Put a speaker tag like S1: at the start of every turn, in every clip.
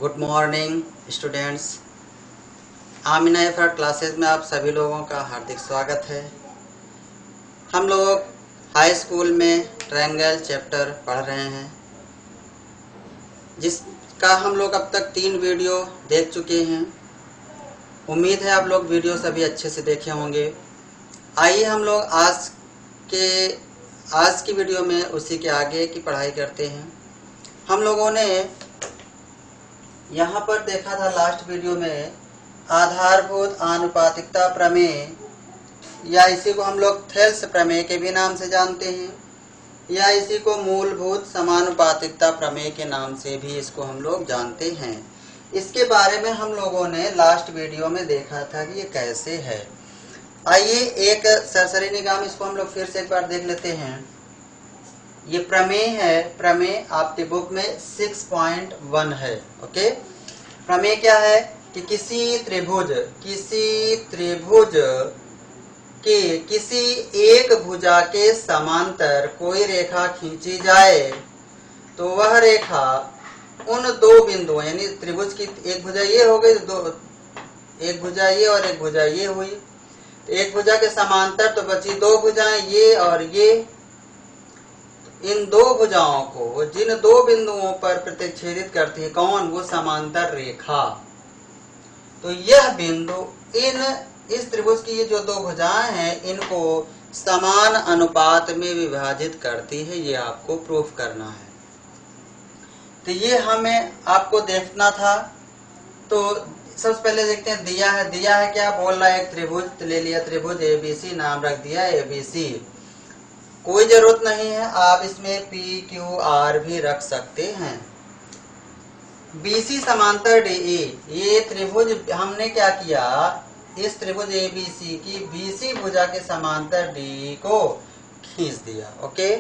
S1: Good morning students. Amina effort classes में आप सभी लोगों का हार्दिक स्वागत है। हम लोग हाई स्कूल में ट्रायंगल चैप्टर पढ़ रहे हैं, जिसका हम लोग अब तक 3 वीडियो देख चुके हैं। उम्मीद है आप लोग वीडियो सभी अच्छे से देखे होंगे। आइए हम लोग आज की वीडियो में उसी के आगे की पढ़ाई करते हैं। हम लोगों ने यहाँ पर देखा था लास्ट वीडियो में आधारभूत आनुपातिकता प्रमेय, या इसी को हम लोग थेल्स प्रमेय के भी नाम से जानते हैं, या इसी को मूलभूत समानुपातिकता प्रमेय के नाम से भी इसको हम लोग जानते हैं। इसके बारे में हम लोगों ने लास्ट वीडियो में देखा था कि ये कैसे है। आइए एक सरसरी निगाह में इसको हम लोग फिर से एक बार देख लेते हैं। ये प्रमेय है। प्रमेय आपके बुक में 6.1 है। ओके, प्रमेय क्या है कि किसी त्रिभुज के किसी एक भुजा के समांतर कोई रेखा खींची जाए तो वह रेखा उन दो बिंदुओं, यानी त्रिभुज की एक भुजा ये हो गई, एक भुजा ये और एक भुजा ये हुई, तो एक भुजा के समांतर तो बची दो भुजाएं ये और ये। इन दो भुजाओं को जिन दो बिंदुओं पर प्रतिच्छेदित करती है कौन? वो समांतर रेखा। तो यह बिंदु इस त्रिभुज की ये जो दो भुजाएं हैं इनको समान अनुपात में विभाजित करती है। ये आपको प्रूफ करना है। तो ये हमें आपको देखना था। तो सबसे पहले देखते हैं दिया है क्या बोल रहा है। एक त्रिभुज ले लिया, त्रिभुज ABC नाम रख दिया ABC। कोई जरूरत नहीं है, आप इसमें PQR भी रख सकते हैं। BC समांतर DE, ये त्रिभुज हमने क्या किया, इस त्रिभुज ABC की BC भुजा के समांतर DE को खींच दिया। ओके,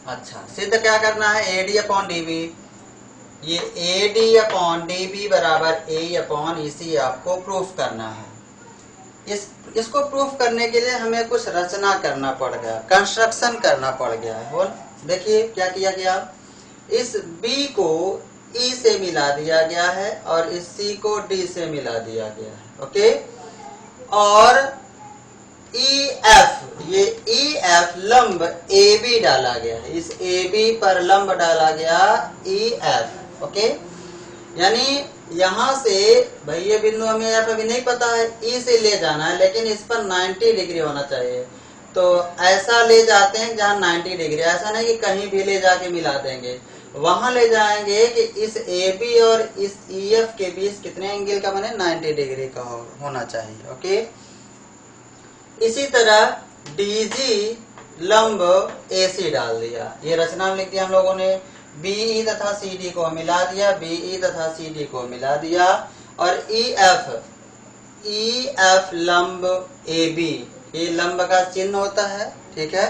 S1: अच्छा, सिद्ध क्या करना है? AD upon DB। ये AD अपॉन DB बराबर AE अपॉन EC आपको प्रूफ करना है। इसको प्रूफ करने के लिए हमें कुछ रचना करना पड़ गया, कंस्ट्रक्शन करना पड़ गया है। और देखिए क्या किया गया, इस B को E से मिला दिया गया है और इस C को D से मिला दिया गया है। ओके, और EF, ये EF लंब AB डाला गया है, इस AB पर लंब डाला गया EF। ओके, यानी यहाँ से भाई ये बिंदु हमें यहाँ पे अभी नहीं पता है, ई से ले जाना है, लेकिन इस पर 90 डिग्री होना चाहिए। तो ऐसा ले जाते हैं जहाँ 90 डिग्री, ऐसा नहीं कि कहीं भी ले जाके मिला देंगे, वहां ले जाएंगे कि इस AB और इस EF के बीच कितने एंगल का बने, 90 डिग्री का होना चाहिए। ओके, इसी तरह DG लंब AC डाल दिया। ये रचना में लिख दिया हम लोगों ने। BE तथा CD को मिला दिया, BE तथा CD को मिला दिया, और EF लंब AB, ये लंब का चिन्ह होता है। ठीक है,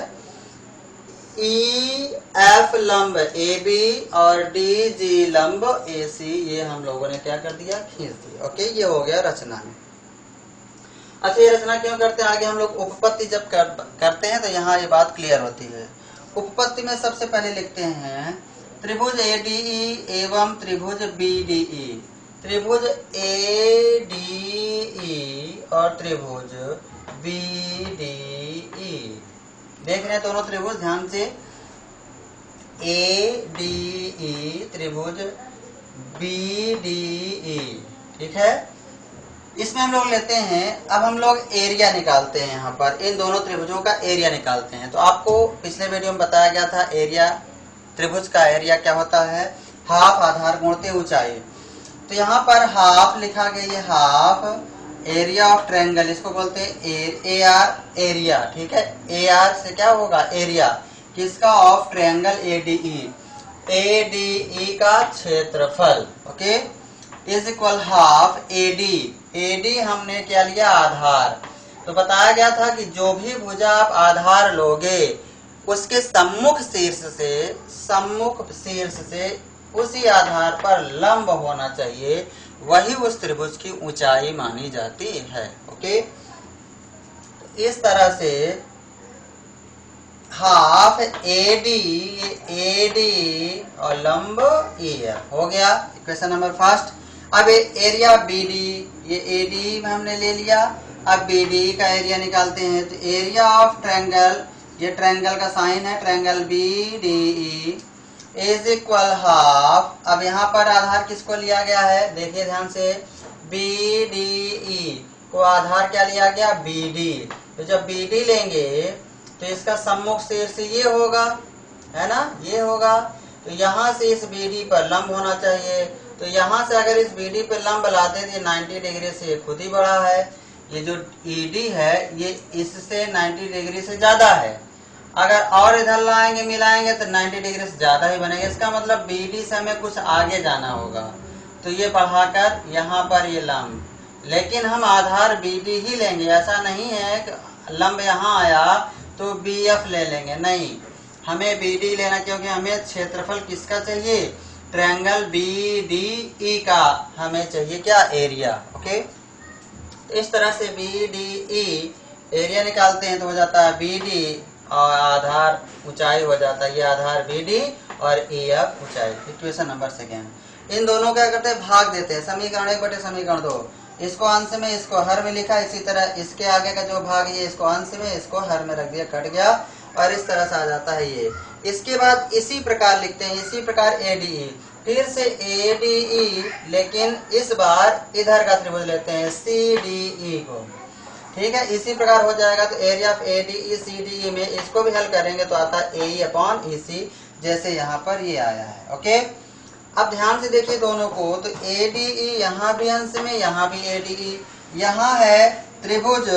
S1: EF लंब AB और DG लंब AC, ये हम लोगों ने क्या कर दिया, खींच दिया। ओके, ये हो गया रचना में। अच्छा, ये रचना क्यों करते हैं? आगे हम लोग उपपत्ति जब करते हैं तो यहाँ ये बात क्लियर होती है। उपपत्ति में सबसे पहले लिखते हैं त्रिभुज ADE एवं त्रिभुज BDE। त्रिभुज ADE और त्रिभुज BDE, देख रहे हैं दोनों त्रिभुज ध्यान से। ADE त्रिभुज BDE, ठीक है। इसमें हम लोग लेते हैं, अब हम लोग एरिया निकालते हैं। यहाँ पर इन दोनों त्रिभुजों का एरिया निकालते हैं। तो आपको पिछले वीडियो में बताया गया था एरिया, त्रिभुज का एरिया क्या होता है, हाफ आधार गुणते ऊंचाई। तो यहाँ पर हाफ लिखा गया, ये हाफ एरिया ऑफ ट्रायंगल, इसको बोलते हैं AR एरिया। ठीक है, AR से क्या होगा, एरिया किसका, ऑफ ट्रायंगल ADE का क्षेत्रफल। Okay, is equal half AD हमने क्या लिया, आधार। तो बताया गया था कि जो भी भुजा आप आधार लोगे उसके सम्मुख शीर्ष से उसी आधार पर लंब होना चाहिए, वही उस त्रिभुज की ऊंचाई मानी जाती है। ओके, इस तरह से हाफ AD और लंब EF हो गया इक्वेशन नंबर फर्स्ट। अब एरिया BD, ये AD में हमने ले लिया, अब BD का एरिया निकालते हैं। तो एरिया ऑफ ट्रायंगल, ये ट्रायंगल का साइन है, triangle BDE is equal half. अब यहाँ पर आधार किसको लिया गया है, देखिए ध्यान से, BDE को आधार क्या लिया गया, BD। तो जब BD लेंगे तो इसका सम्मुख शीर्ष ये होगा, है ना, ये होगा। तो यहाँ से इस BD पर लंब होना चाहिए। तो यहाँ से अगर इस BD पर लंब लाते थे 90 डिग्री से खुद ही बड़ा है। ये जो ED है ये इससे 90 डिग्री से ज्यादा है। अगर और इधर लाएंगे मिलाएंगे तो 90 डिग्री से ज्यादा ही बनेगा। इसका मतलब BD से हमें कुछ आगे जाना होगा। तो ये बढ़ाकर यहाँ पर ये लंब, लेकिन हम आधार BD ही लेंगे। ऐसा नहीं है कि लंब यहाँ आया तो BF ले लेंगे, नहीं, हमें BD लेना, क्योंकि हमें क्षेत्रफल किसका चाहिए, ट्रायंगल BDE का हमें चाहिए क्या, एरिया। ओके, तो इस तरह से BDE एरिया निकालते हैं तो हो जाता है BD और आधार ऊंचाई हो जाता है, ये आधार BD और EF ऊंचाई। Equation number second. इन दोनों क्या करते हैं, भाग देते हैं। समीकरण 1 बटे समीकरण 2, इसको अंश में इसको हर में लिखा। इसी तरह इसके आगे का जो भाग ये इसको अंश में इसको हर में रख दिया, कट गया, और इस तरह से आ जाता है ये। इसके बाद इसी प्रकार लिखते हैं, इसी प्रकार ADE, फिर से ADE, लेकिन इस बार इधर का त्रिभुज लेते हैं CDE को, ठीक है। इसी प्रकार हो जाएगा। तो एरिया ऑफ ADE CDE में इसको भी हल करेंगे तो आता है AE/EC, जैसे यहाँ पर ये आया है। ओके, अब ध्यान से देखिए दोनों को। तो ADE यहाँ भी अंश में, यहाँ भी ADE, यहाँ है त्रिभुज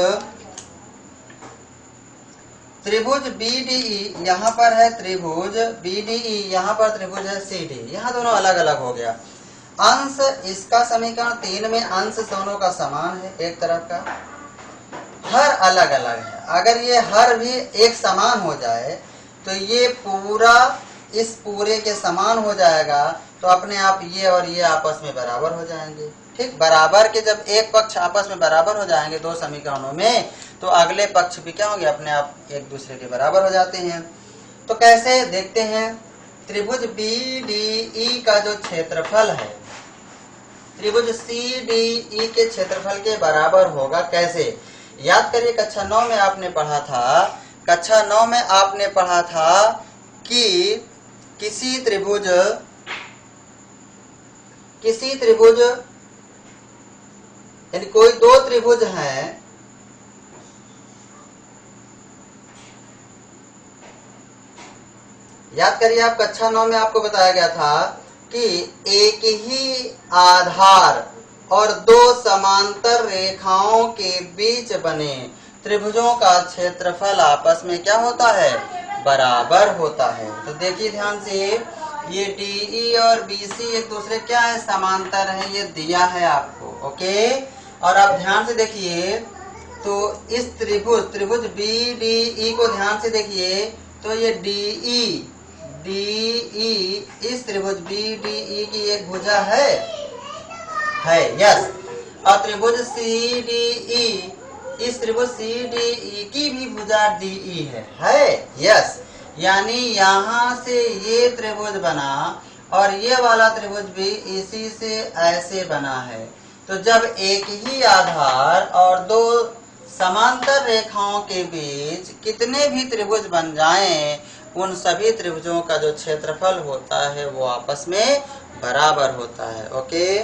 S1: BDE, यहाँ पर है त्रिभुज BDE, यहाँ पर त्रिभुज है CD। यहाँ दोनों अलग अलग हो गया। अंश इसका समीकरण 3 में अंश दोनों का समान है, एक तरफ का, हर अलग अलग है। अगर ये हर भी एक समान हो जाए तो ये पूरा इस पूरे के समान हो जाएगा, तो अपने आप ये और ये आपस में बराबर हो जाएंगे। ठीक, बराबर के जब एक पक्ष आपस में बराबर हो जाएंगे दो समीकरणों में, तो अगले पक्ष भी क्या होंगे, अपने आप एक दूसरे के बराबर हो जाते हैं। तो कैसे देखते हैं, त्रिभुज BDE का जो क्षेत्रफल है त्रिभुज CDE के क्षेत्रफल के बराबर होगा। कैसे, याद करिए कक्षा 9 में आपने पढ़ा था, कक्षा 9 में आपने पढ़ा था कि किसी त्रिभुज यानी कोई दो त्रिभुज हैं, याद करिए आप कक्षा 9 में आपको बताया गया था कि एक ही आधार और दो समांतर रेखाओं के बीच बने त्रिभुजों का क्षेत्रफल आपस में क्या होता है, बराबर होता है। तो देखिए ध्यान से, ये DE और BC एक दूसरे क्या है, समांतर है, ये दिया है आपको। ओके, और आप ध्यान से देखिए, तो इस त्रिभुज BDE को ध्यान से देखिए, तो ये DE इस त्रिभुज BDE की एक भुजा है, यस। और त्रिभुज CDE, इस त्रिभुज CDE की भी भुजा DE है, यस। यानी यहाँ से ये त्रिभुज बना और ये वाला त्रिभुज भी इसी से ऐसे बना है। तो जब एक ही आधार और दो समांतर रेखाओं के बीच कितने भी त्रिभुज बन जाएं, उन सभी त्रिभुजों का जो क्षेत्रफल होता है वो आपस में बराबर होता है। ओके,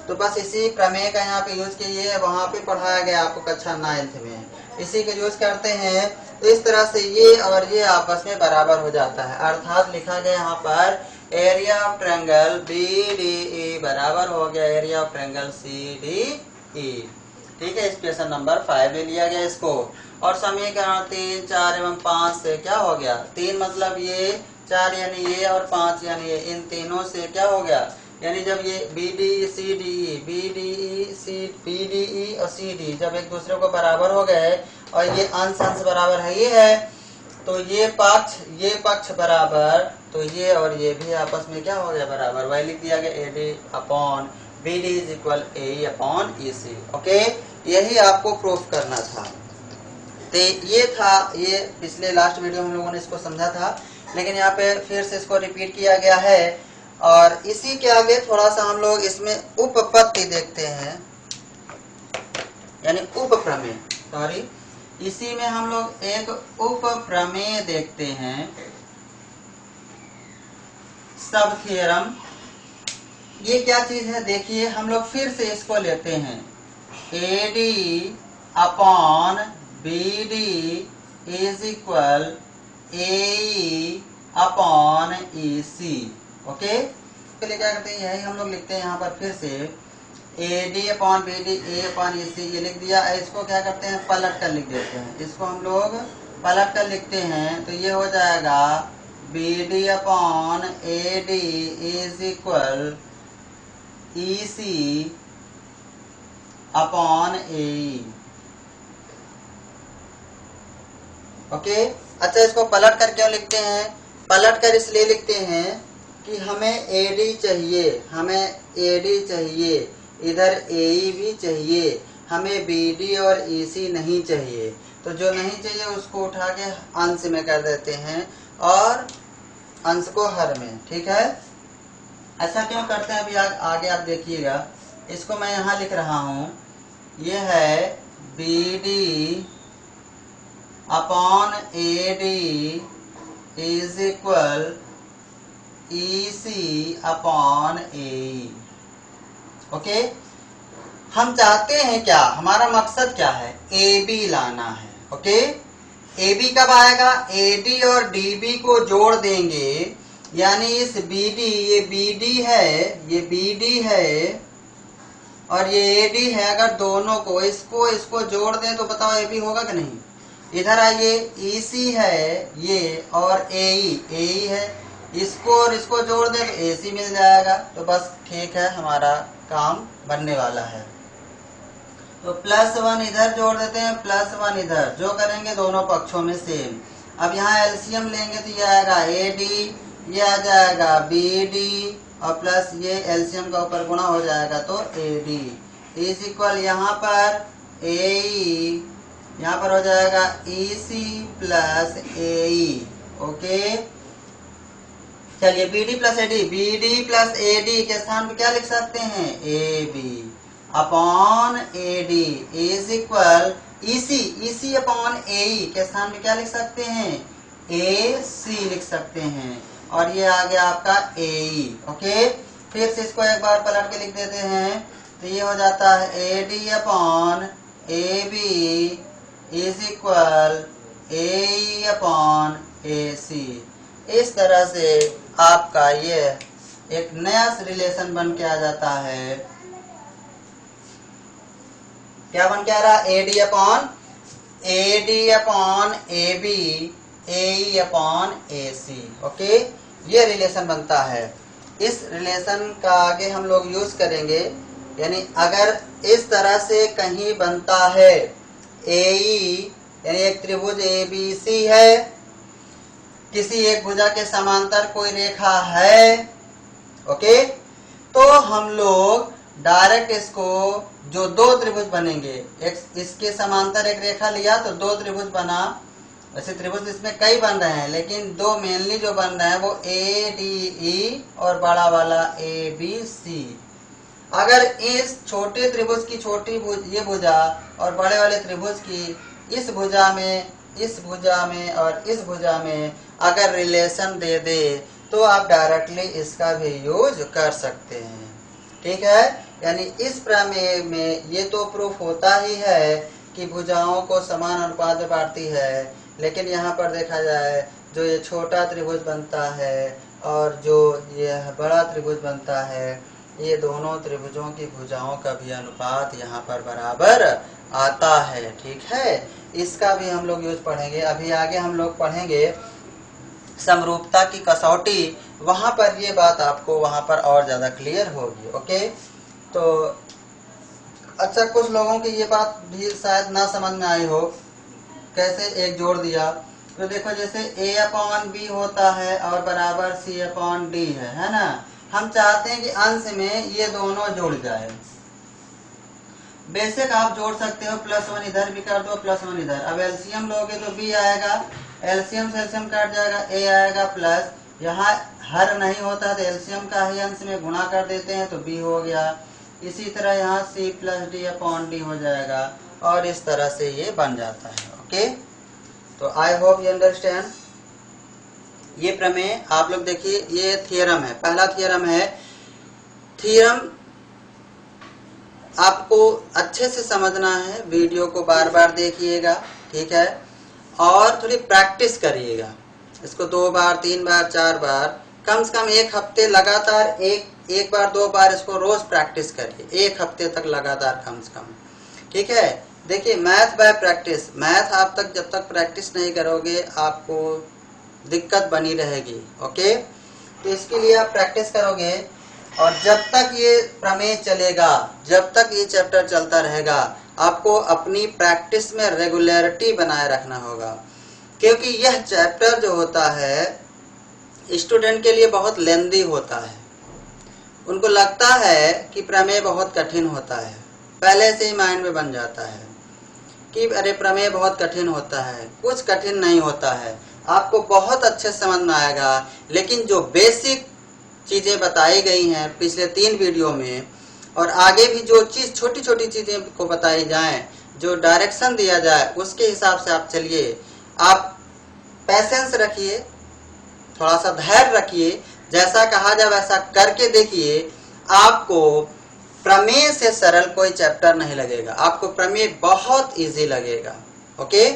S1: तो बस इसी प्रमेय का यहाँ पे यूज कीजिए, वहाँ पे पढ़ाया गया आपको कक्षा 9 में, इसी का यूज करते हैं। तो इस तरह से ये और ये आपस में बराबर हो जाता है, अर्थात लिखा गया यहाँ पर एरिया ऑफ ट्रायंगल BDE बराबर हो गया एरिया ऑफ ट्रायंगल CDE। ठीक है, इक्वेशन नंबर 5 ले लिया गया इसको। और समीकरण 3, 4 एवं 5 से क्या हो गया, 3 मतलब ये, 4 यानी ये, और 5 यानी ये, इन तीनों से क्या हो गया, यानी जब ये BDE और CD जब एक दूसरे को बराबर हो गए और ये अंश बराबर है, ये है, तो ये पक्ष बराबर, तो ये और ये भी आपस में क्या हो गया, बराबर। वही लिख दिया गया AD/BD = AE/EC। ओके, यही आपको प्रूफ करना था। तो ये था, ये पिछले लास्ट वीडियो में हम लोगों ने इसको समझा था, लेकिन यहाँ पे फिर से इसको रिपीट किया गया है। और इसी के आगे थोड़ा सा हम लोग इसमें उपपत्ति देखते हैं, यानी उपप्रमेय, सॉरी, इसी में हम लोग एक उपप्रमेय देखते हैं, सब थ्योरम। ये क्या चीज है देखिए, हम लोग फिर से इसको लेते हैं, AD upon BD is equal AE upon EC। Okay, तो लिए क्या करते हैं, यही हम लोग लिखते हैं यहाँ पर फिर से, AD upon BD A upon EC, ये लिख दिया। इसको क्या करते हैं, पलट कर लिख देते हैं, इसको हम लोग पलट कर लिखते हैं, तो ये हो जाएगा BD upon AD is equal EC upon AE। Okay, अच्छा, इसको पलट कर क्यों लिखते हैं, पलट कर इसलिए लिखते हैं कि हमें AD चाहिए, हमें AD चाहिए, इधर AE भी चाहिए, हमें BD और EC नहीं चाहिए। तो जो नहीं चाहिए उसको उठा के अंश में कर देते हैं और अंश को हर में। ठीक है, ऐसा क्यों करते हैं अभी आगे आप देखिएगा। इसको मैं यहाँ लिख रहा हूँ, ये है BD upon AD is equal EC upon AE। Okay, हम चाहते हैं क्या, हमारा मकसद क्या है, AB लाना है। ओके, AB कब आएगा, AD और DB को जोड़ देंगे, यानी इस BD, ये BD है, ये BD है और ये AD है, अगर दोनों को इसको जोड़ दें तो बताओ AB होगा कि नहीं। इधर आइए, EC है ये और AE है, इसको और इसको जोड़ दें तो AC मिल जाएगा। तो बस ठीक है, हमारा काम बनने वाला है। तो +1 इधर जोड़ देते हैं, +1 इधर, जो करेंगे दोनों पक्षों में सेम। अब यहाँ एलसीएम लेंगे तो ये आएगा AD, ये आ जाएगा BD और प्लस ये एलसीएम का ऊपर गुणा हो जाएगा तो AD इज इक्वल, यहाँ पर AE, यहाँ पर हो जाएगा EC प्लस AE। ओके, चलिए BD प्लस AD के स्थान पर क्या लिख सकते हैं, AB upon AD is equal EC upon AE के स्थान में क्या लिख सकते हैं, AC लिख सकते हैं, और ये आ गया आपका AE। ओके, फिर से इसको एक बार पलट के लिख देते हैं, तो ये हो जाता है AD upon AB is equal AE upon AC। इस तरह से आपका ये एक नया रिलेशन बन के आ जाता है। क्या बन के आ रहा है, AD upon AB AE upon AC। Okay, ये रिलेशन बनता है। इस रिलेशन का आगे हम लोग यूज करेंगे, यानी अगर इस तरह से कहीं बनता है AE, यानी एक त्रिभुज ABC है, किसी एक भुजा के समांतर कोई रेखा है, ओके, तो हम लोग डायरेक्ट इसको, जो दो त्रिभुज बनेंगे, एक इसके समांतर एक रेखा लिया तो दो त्रिभुज बना। वैसे त्रिभुज इसमें कई बन रहे हैं, लेकिन दो मेनली जो बन रहे हैं वो ADE और बड़ा वाला ABC। अगर इस छोटे त्रिभुज की छोटी ये भुजा और बड़े वाले त्रिभुज की इस भुजा में और इस भुजा में अगर रिलेशन दे दे तो आप डायरेक्टली इसका भी यूज कर सकते हैं। ठीक है, यानी इस प्रमेय में ये तो प्रूफ होता ही है कि भुजाओं को समान अनुपात में बांटती है, लेकिन यहाँ पर देखा जाए जो ये छोटा त्रिभुज बनता है और जो ये बड़ा त्रिभुज बनता है, ये दोनों त्रिभुजों की भुजाओं का भी अनुपात यहाँ पर बराबर आता है। ठीक है, इसका भी हम लोग यूज पढ़ेंगे। अभी आगे हम लोग पढ़ेंगे समरूपता की कसौटी, वहां पर ये बात आपको वहां पर और ज्यादा क्लियर होगी। ओके, तो अच्छा, कुछ लोगों की ये बात भी शायद ना समझ में आई हो, कैसे एक जोड़ दिया। तो देखो, जैसे A अपॉन B होता है और बराबर C अपॉन D है ना। हम चाहते हैं कि अंश में ये दोनों जुड़ जाए। बेसिक आप जोड़ सकते हो, +1 इधर भी कर दो, +1 इधर। अब एलसीएम लोगे तो b आएगा, एलसीएम से एलसीएम काट जाएगा, a आएगा प्लस, यहाँ हर नहीं होता तो एलसीएम का ही अंश में गुणा कर देते हैं तो b हो गया। इसी तरह यहाँ c + d/d हो जाएगा और इस तरह से ये बन जाता है। ओके, तो आई होप यू अंडरस्टैंड। ये प्रमेय आप लोग देखिए, ये थियरम है, पहला थियरम है। थियरम आपको अच्छे से समझना है, वीडियो को बार बार देखिएगा, ठीक है, और थोड़ी प्रैक्टिस करिएगा इसको 2 बार 3 बार 4 बार, कम से कम 1 हफ्ते लगातार एक बार 2 बार इसको रोज प्रैक्टिस करिए, 1 हफ्ते तक लगातार कम से कम, ठीक है। देखिए मैथ बाय प्रैक्टिस, मैथ आप तक जब तक प्रैक्टिस नहीं करोगे आपको दिक्कत बनी रहेगी। ओके, तो इसके लिए आप प्रैक्टिस करोगे और जब तक ये प्रमेय चलेगा, जब तक ये चैप्टर चलता रहेगा, आपको अपनी प्रैक्टिस में रेगुलरिटी बनाए रखना होगा, क्योंकि यह चैप्टर जो होता है स्टूडेंट के लिए बहुत लेंदी होता है। उनको लगता है कि प्रमेय बहुत कठिन होता है, पहले से ही माइंड में बन जाता है कि अरे प्रमेय बहुत कठिन होता है। कुछ कठिन नहीं होता है, आपको बहुत अच्छे समझ में आएगा। लेकिन जो बेसिक चीजें बताई गई हैं पिछले 3 वीडियो में, और आगे भी जो चीज छोटी छोटी चीजें को बताई जाएं, जो डायरेक्शन दिया जाए उसके हिसाब से आप चलिए। आप पैसेंस रखिए, थोड़ा सा धैर्य रखिए, जैसा कहा जाए वैसा करके देखिए, आपको प्रमेय से सरल कोई चैप्टर नहीं लगेगा, आपको प्रमेय बहुत इजी लगेगा। ओके,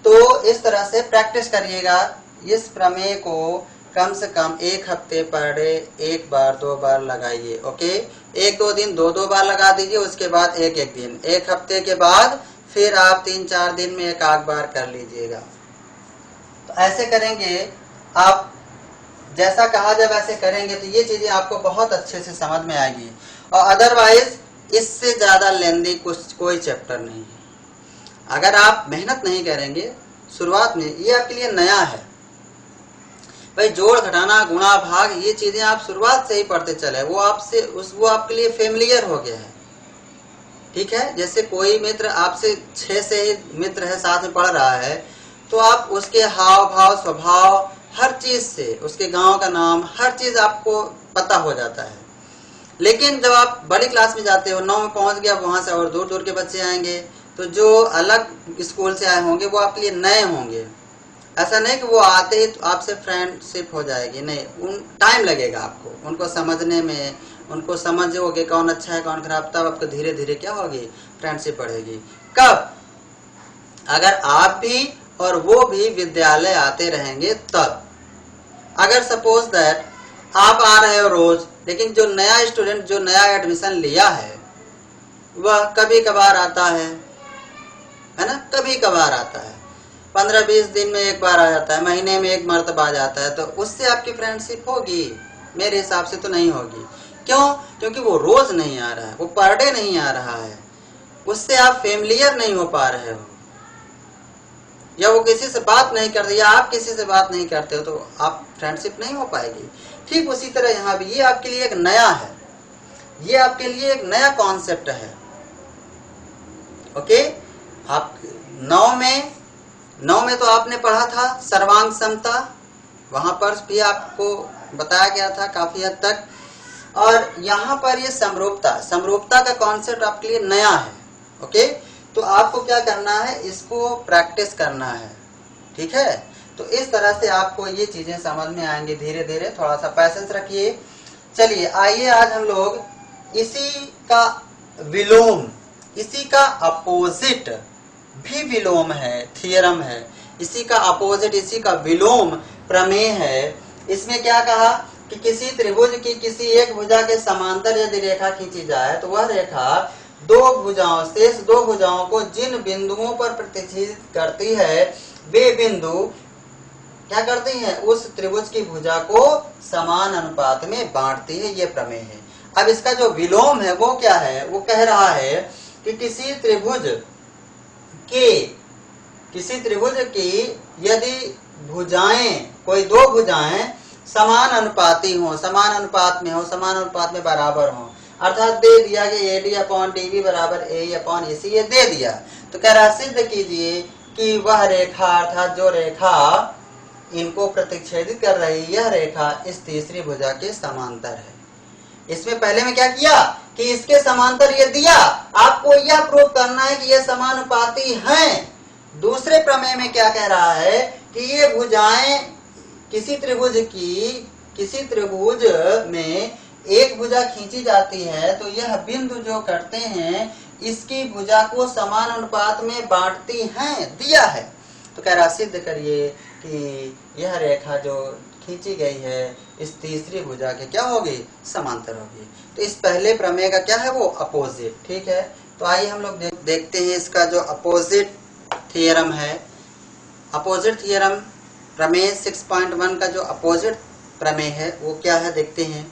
S1: तो इस तरह से प्रैक्टिस करिएगा। इस प्रमेय को कम से कम 1 हफ्ते पर डे 1 बार 2 बार लगाइए। ओके, 1-2 दिन 2-2 बार लगा दीजिए, उसके बाद 1-1 दिन, 1 हफ्ते के बाद फिर आप 3-4 दिन में 1 बार कर लीजिएगा। तो ऐसे करेंगे, आप जैसा कहा जाए वैसे करेंगे तो ये चीजें आपको बहुत अच्छे से समझ में आएगी। और अदरवाइज इससे ज्यादा लेंदी कोई चैप्टर नहीं है। अगर आप मेहनत नहीं करेंगे शुरुआत में, ये आपके लिए नया है भाई, जोड़ घटाना गुणा भाग ये चीजें आप शुरुआत से ही पढ़ते चले, वो आपके लिए फेमिलियर हो गया है, ठीक है। जैसे कोई मित्र आपसे 6 से ही मित्र है, साथ में पढ़ रहा है, तो आप उसके हाव भाव स्वभाव हर चीज से, उसके गांव का नाम हर चीज आपको पता हो जाता है। लेकिन जब आप बड़ी क्लास में जाते हो, 9 में पहुंच गया, वहां से और दूर दूर के बच्चे आएंगे, तो जो अलग स्कूल से आए होंगे वो आपके लिए नए होंगे। ऐसा नहीं कि वो आते ही तो आपसे फ्रेंडशिप हो जाएगी, नहीं, टाइम लगेगा आपको उनको समझने में, उनको समझोगे कौन अच्छा है कौन खराब, तब आपको धीरे धीरे क्या होगी, फ्रेंडशिप बढ़ेगी। कब? अगर आप भी और वो भी विद्यालय आते रहेंगे तब। अगर सपोज दैट आप आ रहे हो रोज, लेकिन जो नया स्टूडेंट जो नया एडमिशन लिया है वह कभी कभार आता है ना, कभी कभार आता है, 15-20 दिन में 1 बार आ जाता है, महीने में 1 मर्तबा आ जाता है, तो उससे आपकी फ्रेंडशिप होगी? मेरे हिसाब से तो नहीं होगी। क्यों? क्योंकि वो रोज नहीं आ रहा है, वो पर डे नहीं आ रहा है, उससे आप फेमिलियर नहीं हो पा रहे हो, या वो किसी से बात नहीं करते, या आप किसी से बात नहीं करते हो, तो आप फ्रेंडशिप नहीं हो पाएगी। ठीक उसी तरह यहाँ भी ये आपके लिए एक नया है, ये आपके लिए एक नया कॉन्सेप्ट है। ओके, आप 9 में तो आपने पढ़ा था सर्वांग समता, वहां पर भी आपको बताया गया था काफी हद तक, और यहाँ पर ये समरूपता का कॉन्सेप्ट आपके लिए नया है। ओके, तो आपको क्या करना है, इसको प्रैक्टिस करना है, ठीक है। तो इस तरह से आपको ये चीजें समझ में आएंगी धीरे धीरे, थोड़ा सा पैसेंस रखिए। चलिए आइए आज हम लोग इसी का विलोम, इसी का अपोजिट भी विलोम है, थियरम है, इसी का अपोजिट, इसी का विलोम प्रमेय है। इसमें क्या कहा कि किसी त्रिभुज की किसी एक भुजा के समांतर यदि रेखा खींची जाए तो वह रेखा 2 भुजाओं शेष 2 भुजाओं को जिन बिंदुओं पर प्रतिच्छेदित करती है वे बिंदु क्या करती हैं, उस त्रिभुज की भुजा को समान अनुपात में बांटती है। ये प्रमेय है। अब इसका जो विलोम है वो क्या है, वो कह रहा है कि किसी त्रिभुज की यदि भुजाएं, कोई 2 भुजाएं समान अनुपाती हो, समान अनुपात में हो, समान अनुपात में बराबर हो, अर्थात दे दिया कि AD अपॉन DB बराबर AE अपॉन EC, ये दे दिया। तो कह रहा सिद्ध कीजिए कि वह रेखा अर्थात जो रेखा इनको प्रतिच्छेदित कर रही यह रेखा इस तीसरी भुजा के समांतर है। इसमें पहले में क्या किया कि इसके समांतर ये दिया, आपको यह प्रूव करना है कि ये समानुपाती हैं। दूसरे प्रमेय में क्या कह रहा है कि ये भुजाएं किसी त्रिभुज में एक भुजा खींची जाती है तो यह बिंदु जो करते हैं इसकी भुजा को समान अनुपात में बांटती हैं, दिया है। तो कह रहा सिद्ध करिए कि यह रेखा जो खींची गई है इस तीसरी भुजा के क्या होगी, समांतर होगी। तो इस पहले प्रमेय का क्या है वो अपोजिट, ठीक है। तो आइए हम लोग देखते हैं इसका जो अपोजिट थियरम है। अपोजिट थियरम प्रमेय 6.1 का जो अपोजिट प्रमेय है वो क्या है देखते हैं।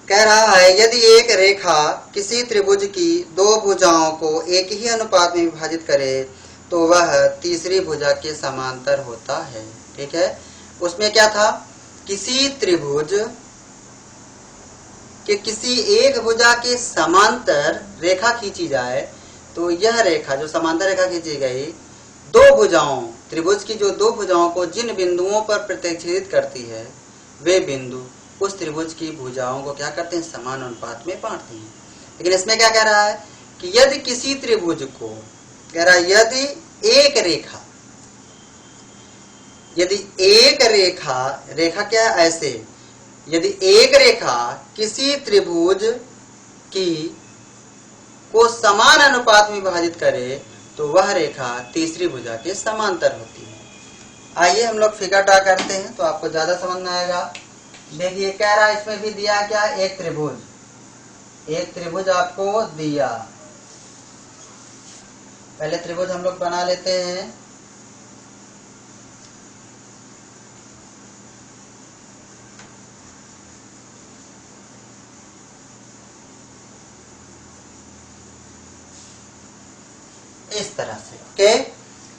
S1: कह रहा है यदि एक रेखा किसी त्रिभुज की दो भुजाओं को एक ही अनुपात में विभाजित करे तो वह तीसरी भुजा के समांतर होता है, ठीक है। उसमें क्या था, किसी त्रिभुज के किसी एक भुजा के समांतर रेखा खींची जाए तो यह रेखा जो समांतर रेखा खींची गई दो भुजाओं, त्रिभुज की जो दो भुजाओं को जिन बिंदुओं पर प्रतिच्छेदित करती है वे बिंदु उस त्रिभुज की भुजाओं को क्या करते हैं, समान अनुपात में बांटते हैं। लेकिन इसमें क्या कह रहा है कि यदि किसी त्रिभुज को, कह रहा है यदि एक रेखा रेखा क्या है ऐसे, यदि एक रेखा किसी त्रिभुज की को समान अनुपात में विभाजित करे तो वह रेखा तीसरी भुजा के समांतर होती है। आइए हम लोग फिगर ड्रा करते हैं तो आपको ज्यादा समझ में आएगा। देखिए कह रहा है इसमें भी दिया क्या, एक त्रिभुज आपको दिया। पहले त्रिभुज हम लोग बना लेते हैं। इस तरह से ओके।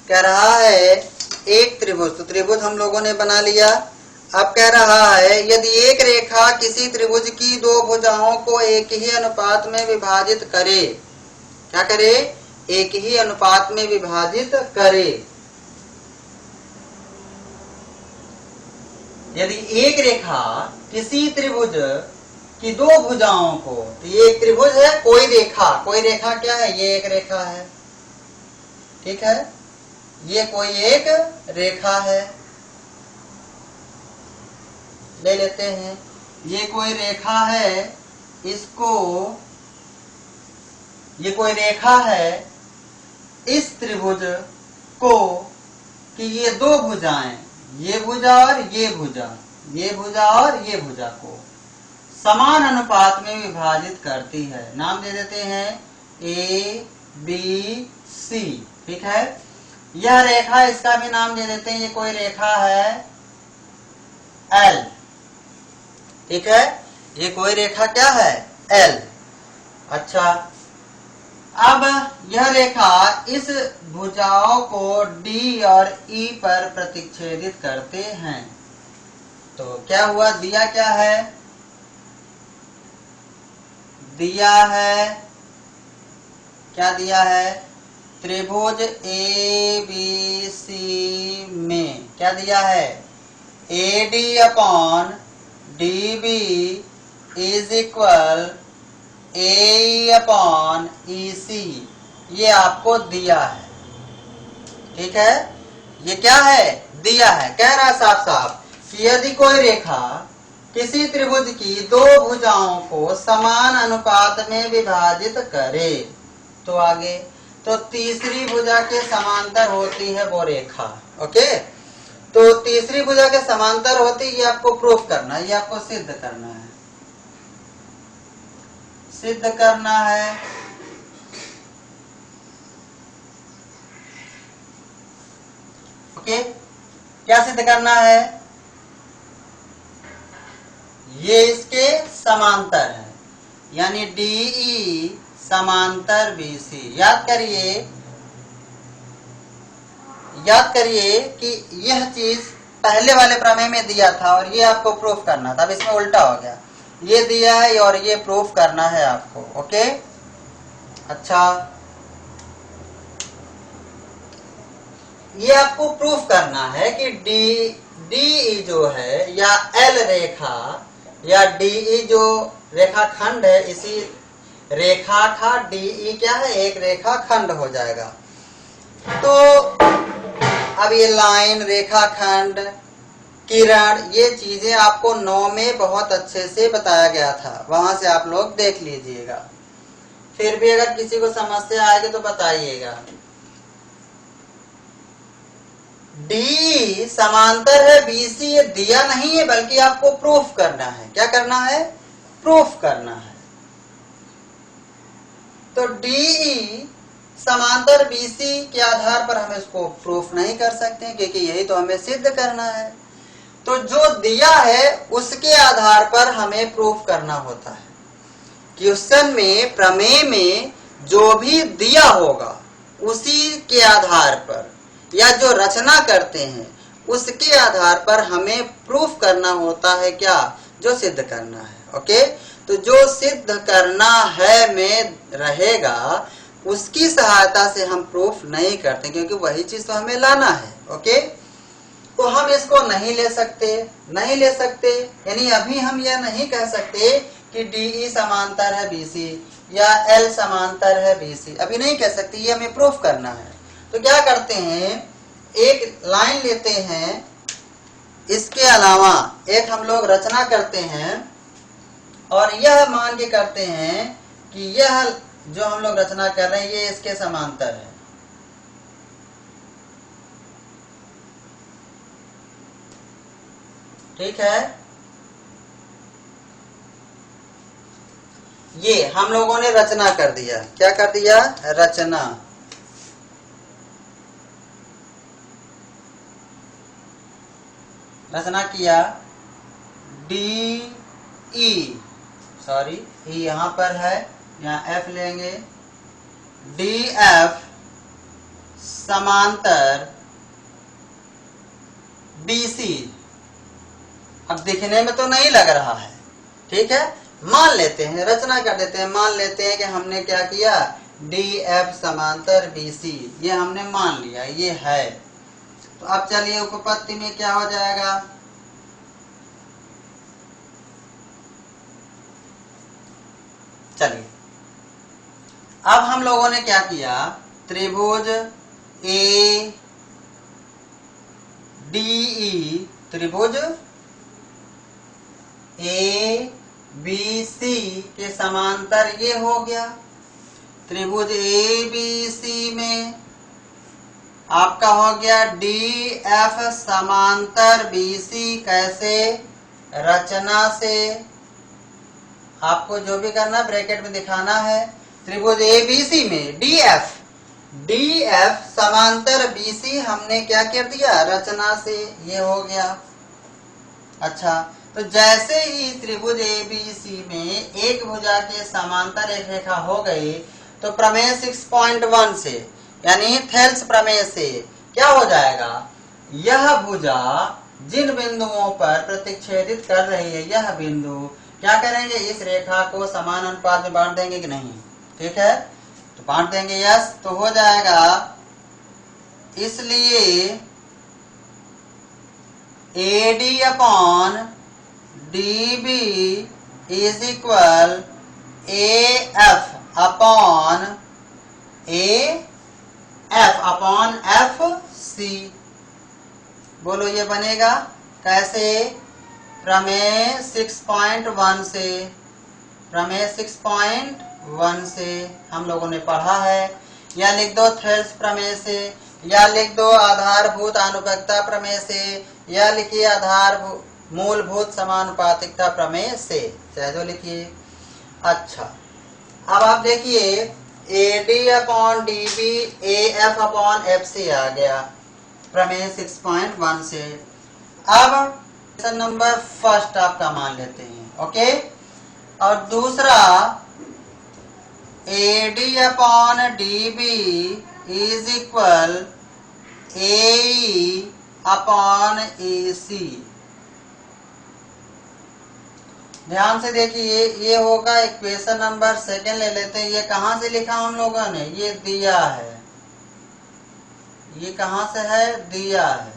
S1: कह रहा है एक त्रिभुज, तो त्रिभुज हम लोगों ने बना लिया। अब कह रहा है यदि एक रेखा किसी त्रिभुज की दो भुजाओं को एक ही अनुपात में विभाजित करे, क्या करे, एक ही अनुपात में विभाजित करे। यदि एक रेखा किसी त्रिभुज की दो भुजाओं को, तो ये एक त्रिभुज है, कोई रेखा क्या है, ये एक रेखा है, ठीक है, ये कोई एक रेखा है, ले लेते हैं। ये कोई रेखा है, इसको, ये कोई रेखा है इस त्रिभुज को कि ये दो भुजाएं, ये भुजा और ये भुजा, ये भुजा और ये भुजा को समान अनुपात में विभाजित करती है। नाम दे देते हैं ए बी सी, ठीक है। यह रेखा, इसका भी नाम दे देते हैं, ये कोई रेखा है एल, ठीक है, ये कोई रेखा क्या है, एल। अच्छा, अब यह रेखा इस भुजाओं को डी और ई पर प्रतिच्छेदित करते हैं। तो क्या हुआ, दिया क्या है, दिया है, क्या दिया है, त्रिभुज ए बी सी में क्या दिया है, A D upon D B is equal A upon E C, ये आपको दिया है, ठीक है। ये क्या है, दिया है। कह रहा है साफ साफ कि यदि कोई रेखा किसी त्रिभुज की दो भुजाओं को समान अनुपात में विभाजित करे तो आगे, तो तीसरी भुजा के समांतर होती है वो रेखा, ओके। तो तीसरी भुजा के समांतर होती, ये आपको प्रूफ करना है, ये आपको सिद्ध करना है, सिद्ध करना है। ओके, क्या सिद्ध करना है, ये इसके समांतर है, यानी डीई समांतर बीसी। याद करिए कि यह चीज पहले वाले प्रमेय में दिया था और ये आपको प्रूफ करना था। अब इसमें उल्टा हो गया, ये दिया है और ये प्रूफ करना है आपको। ओके, अच्छा, ये आपको प्रूफ करना है कि डी जो है या एल रेखा या डी जो रेखाखंड है, इसी रेखा का डी क्या है, एक रेखाखंड हो जाएगा। तो अब ये लाइन, रेखाखंड, किरण, ये चीजें आपको 9 में बहुत अच्छे से बताया गया था, वहां से आप लोग देख लीजिएगा। फिर भी अगर किसी को समस्या आएगी तो बताइएगा। डी समांतर है बीसी, ये दिया नहीं है बल्कि आपको प्रूफ करना है। क्या करना है? प्रूफ करना है। तो डी समांतर बीसी के आधार पर हम इसको प्रूफ नहीं कर सकते क्योंकि यही तो हमें सिद्ध करना है। तो जो दिया है उसके आधार पर हमें प्रूफ करना होता है। क्वेश्चन में, प्रमेय में जो भी दिया होगा उसी के आधार पर या जो रचना करते हैं उसके आधार पर हमें प्रूफ करना होता है। क्या? जो सिद्ध करना है। ओके, तो जो सिद्ध करना है में रहेगा उसकी सहायता से हम प्रूफ नहीं करते क्योंकि वही चीज तो हमें लाना है। ओके, तो हम इसको नहीं ले सकते, यानी अभी हम यह नहीं कह सकते कि डीई समांतर है बीसी या एल समांतर है बीसी, अभी नहीं कह सकते, ये हमें प्रूफ करना है। तो क्या करते हैं, एक लाइन लेते हैं, इसके अलावा एक हम लोग रचना करते हैं और यह मान के करते हैं कि यह जो हम लोग रचना कर रहे हैं ये इसके समांतर है। ठीक है, ये हम लोगों ने रचना कर दिया। क्या कर दिया? रचना किया। डी ई, सॉरी ई यहां पर है, यहाँ एफ लेंगे। डी एफ समांतर बीसी। अब दिखने में तो नहीं लग रहा है, ठीक है, मान लेते हैं, रचना कर देते हैं, मान लेते हैं कि हमने क्या किया, डी एफ समांतर बीसी, ये हमने मान लिया, ये है। तो अब चलिए उपपत्ति में क्या हो जाएगा, चलिए अब हम लोगों ने क्या किया, त्रिभुज ए डी ई, त्रिभुज ए बी सी के समांतर ये हो गया। त्रिभुज ए बी सी में आपका हो गया डी एफ समांतर बी सी। कैसे? रचना से। आपको जो भी करना ब्रैकेट में दिखाना है। त्रिभुज ए बी सी में डी एफ समांतर बी सी हमने क्या कर दिया, रचना से, ये हो गया। अच्छा, तो जैसे ही त्रिभुज ए बी सी में एक भुजा के समांतर एक रेखा हो गई तो प्रमेय 6.1 से यानी थेल्स प्रमेय से क्या हो जाएगा, यह भुजा जिन बिंदुओं पर प्रतिच्छेदित कर रही है, यह बिंदु क्या करेंगे, इस रेखा को समान अनुपात में बांट देंगे कि नहीं? ठीक है, तो बांट देंगे, यस। तो हो जाएगा, इसलिए AD upon DB is equal AF upon FC। बोलो ये बनेगा कैसे? प्रमेय 6.1 से, प्रमेय 6.1 से हम लोगों ने पढ़ा है। या लिख दो थेल्स प्रमेय से, या लिख दो आधारभूत आनुपातिकता प्रमेय से, या लिखिए मूलभूत समानुपातिकता प्रमेय से, चाहे जो लिखिए। अच्छा, अब आप देखिए AD upon DB AF upon FC आ गया प्रमेय 6.1 से। अब नंबर फर्स्ट आपका मान लेते हैं, ओके। और दूसरा AD upon DB is equal AE upon AC। ध्यान से देखिए, ये होगा इक्वेशन नंबर सेकेंड ले लेते हैं। ये कहाँ से लिखा हम लोगों ने, ये दिया है, ये कहाँ से है, दिया है।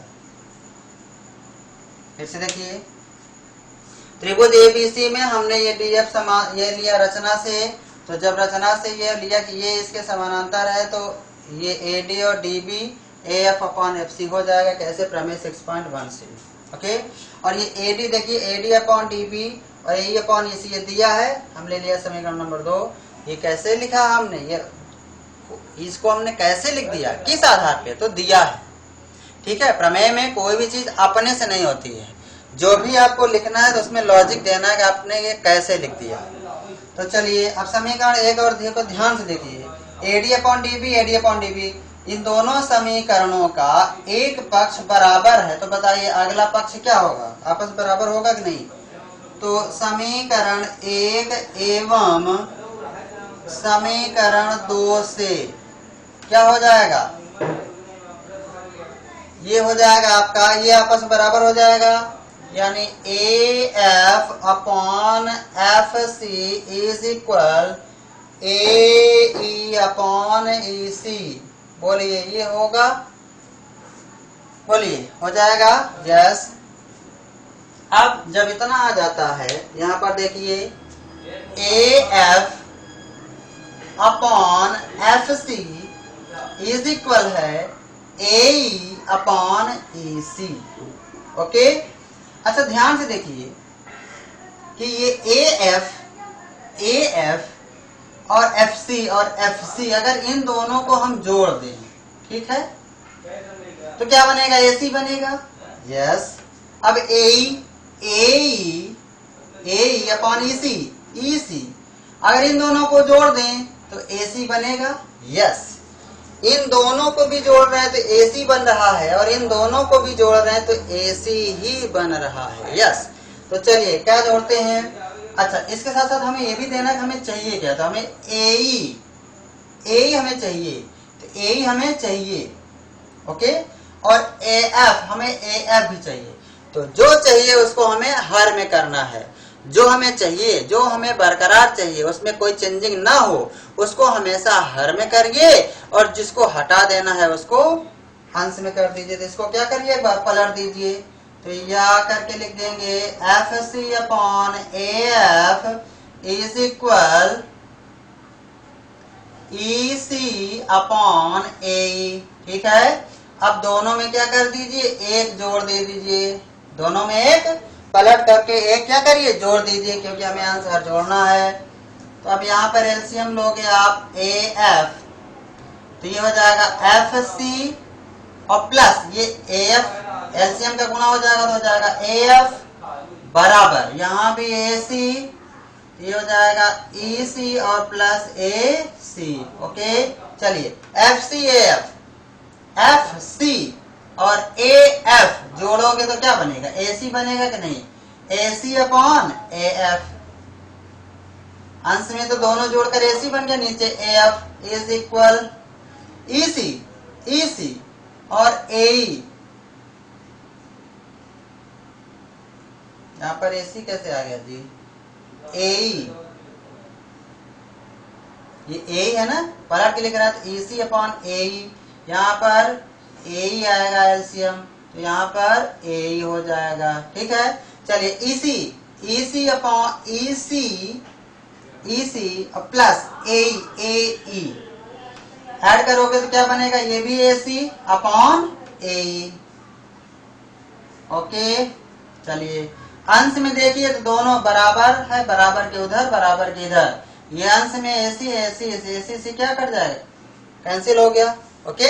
S1: फिर से देखिए, त्रिभुज एबीसी में हमने ये डीएफ समान ये लिया रचना से। तो जब रचना से ये लिया कि ये इसके समानांतर है, तो ये एडी और डीबी एफ अपॉन एफसी हो जाएगा। कैसे, प्रमेय 6.1 से। ओके, और ये एडी देखिए, एडी अपॉन डीबी और ए अपॉन ईसी ये दिया है, हम ले लिया समीकरण नंबर 2। ये कैसे लिखा हमने, ये इसको हमने कैसे लिख दिया, किस आधार पे, तो दिया है। ठीक है, प्रमेय में कोई भी चीज अपने से नहीं होती है, जो भी आपको लिखना है तो उसमें लॉजिक देना है कि आपने ये कैसे लिख दिया। तो चलिए अब समीकरण 1 और 2 को ध्यान से देखिए। AD upon DB, AD upon DB, इन दोनों समीकरणों का एक पक्ष बराबर है, तो बताइए अगला पक्ष क्या होगा, आपस बराबर होगा कि नहीं। तो समीकरण 1 एवं समीकरण 2 से क्या हो जाएगा, ये हो जाएगा आपका, ये आपस में बराबर हो जाएगा, यानी A F upon F C is equal A E upon E C. बोलिए ये होगा, बोलिए हो जाएगा, यस। अब जब इतना आ जाता है, यहाँ पर देखिए A F upon F C is equal है A E upon E C. Okay, अच्छा ध्यान से देखिए कि ये ए एफ और एफ सी अगर इन दोनों को हम जोड़ दें, ठीक है, तो क्या बनेगा, ए सी बनेगा, यस। अब ए अपॉन ई सी अगर इन दोनों को जोड़ दें तो ए सी बनेगा, यस। इन दोनों को भी जोड़ रहे हैं तो एसी बन रहा है, और इन दोनों को भी जोड़ रहे हैं तो एसी ही बन रहा है, यस। तो चलिए क्या जोड़ते हैं, अच्छा इसके साथ साथ हमें ये भी देना है कि हमें चाहिए क्या, तो हमें ए हमें चाहिए, तो ए हमें चाहिए, ओके, और ए एफ हमें ए एफ भी चाहिए। तो जो चाहिए उसको हमें हर में करना है, जो हमें चाहिए, जो हमें बरकरार चाहिए, उसमें कोई चेंजिंग ना हो, उसको हमेशा हर में करिए, और जिसको हटा देना है उसको अंश में कर दीजिए। तो इसको क्या करिए, एक बार पलट दीजिए, तो यह करके लिख देंगे F C upon A F is equal E C upon A. ठीक है, अब दोनों में क्या कर दीजिए, एक जोड़ दे दीजिए, दोनों में एक पलट करके एक क्या करिए, जोड़ दीजिए, क्योंकि हमें आंसर जोड़ना है। तो अब यहाँ पर एलसीएम लोगे आप ए एफ, तो ये हो जाएगा एफ सी और प्लस ये ए एफ, एलसीएम का गुना हो जाएगा तो हो जाएगा ए एफ बराबर यहाँ भी ए सी, ये हो जाएगा ई सी और प्लस ए सी। ओके, चलिए F C A F, F C और ए एफ जोड़ोगे तो क्या बनेगा, ए सी बनेगा कि नहीं, ए सी अपॉन ए एफ। अंश में तो दोनों जोड़कर ए सी बन गया, नीचे ए F is equal E C और ए ई। यहां पर ए सी कैसे आ गया जी, ए ई, ये ए है ना, पलट के लिख रहा है, तो ई सी अपॉन ए ई, यहाँ पर ए ही आएगा एलसीएम, तो यहाँ पर ए ही हो जाएगा। ठीक है, चलिए ई सी अपॉन ई सी और प्लस ए ई ऐड करोगे तो क्या बनेगा, ये भी ए सी अपॉन ए ई। ओके, चलिए अंश में देखिए तो दोनों बराबर है, बराबर के उधर बराबर के इधर, ये अंश में ए सी क्या कर जाएगा, कैंसिल हो गया। ओके,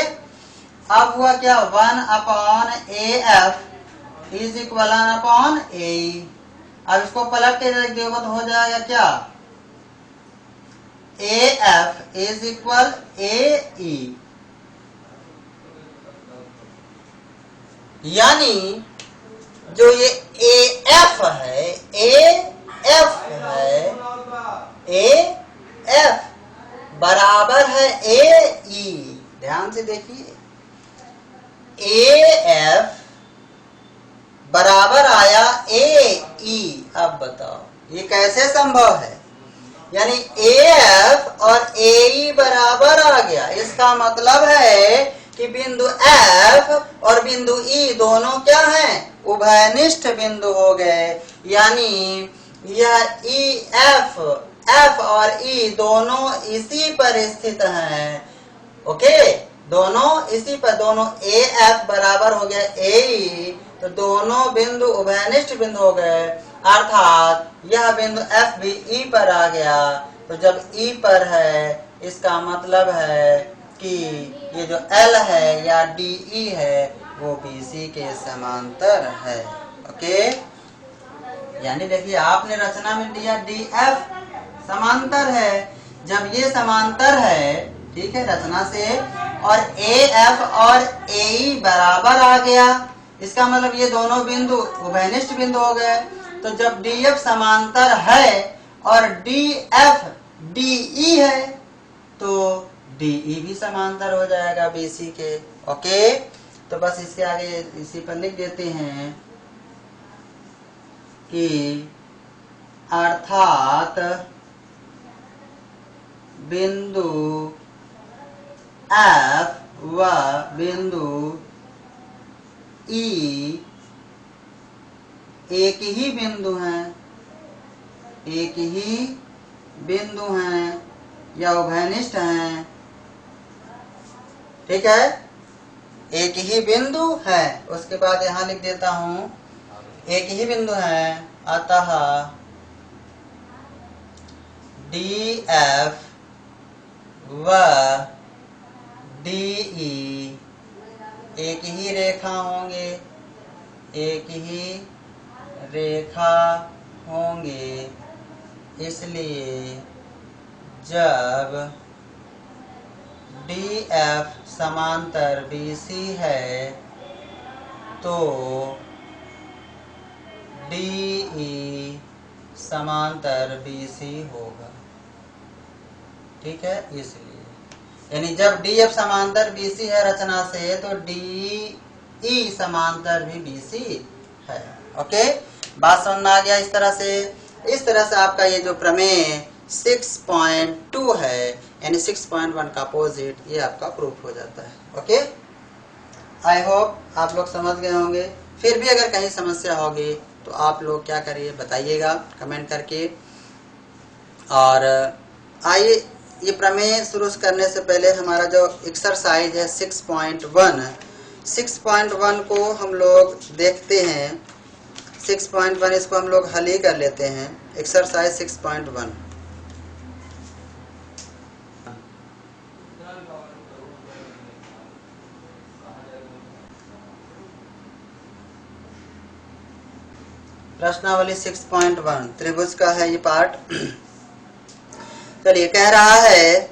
S1: अब हुआ क्या, 1 upon A F is equal upon A. अब इसको पलट के रख दिया तो हो जाएगा क्या, ए एफ इज इक्वल ए ई, यानी जो ये ए एफ है, ए एफ बराबर है ए ई। ध्यान से देखिए, ए एफ बराबर आया ए ई। अब बताओ ये कैसे संभव है? यानी AF और AE बराबर आ गया। इसका मतलब है कि बिंदु F और बिंदु E दोनों क्या हैं? उभयनिष्ठ बिंदु हो गए। यानी यह EF, F और E दोनों इसी पर स्थित हैं। ओके, दोनों इसी पर, दोनों AF बराबर हो गया AE, तो दोनों बिंदु उभयनिष्ठ बिंदु हो गए। अर्थात यह बिंदु F भी E पर आ गया। तो जब E पर है, इसका मतलब है कि ये जो L है या DE है वो BC के समांतर है। ओके, यानी देखिए आपने रचना में दिया DF समांतर है। जब ये समांतर है, ठीक है, रचना से, और AF और AE बराबर आ गया, इसका मतलब ये दोनों बिंदु उभयनिष्ठ बिंदु हो गए। तो जब DF समांतर है और DF DE है, तो DE भी समांतर हो जाएगा BC के। ओके, तो बस इसके आगे इसी पर लिख देते हैं कि अर्थात बिंदु F व बिंदु E एक ही बिंदु हैं, एक ही बिंदु हैं या उभयनिष्ठ हैं। ठीक है, एक ही बिंदु है। उसके बाद यहां लिख देता हूं, एक ही बिंदु है, अतः DF व DE एक ही रेखा होंगे, एक ही रेखा होंगे। इसलिए जब DF समांतर BC है तो DE समांतर BC होगा। ठीक है, इसलिए यानी जब DF समांतर BC है रचना से, तो DE समांतर भी BC है। ओके, बात समझ में आ गया? इस तरह से आपका ये जो प्रमेय 6.2 है, यानी 6.1 का अपोजिट, ये आपका प्रूफ हो जाता है। ओके, आई होप आप लोग समझ गए होंगे। फिर भी अगर कहीं समस्या होगी तो आप लोग क्या करिए, बताइएगा कमेंट करके। और आइए, ये प्रमेय शुरू करने से पहले हमारा जो एक्सरसाइज है 6.1 को हम लोग देखते हैं। 6.1 इसको हम लोग हल ही कर लेते हैं। एक्सरसाइज 6.1, प्रश्नावली 6.1 त्रिभुज का है ये पार्ट। चलिए, कह रहा है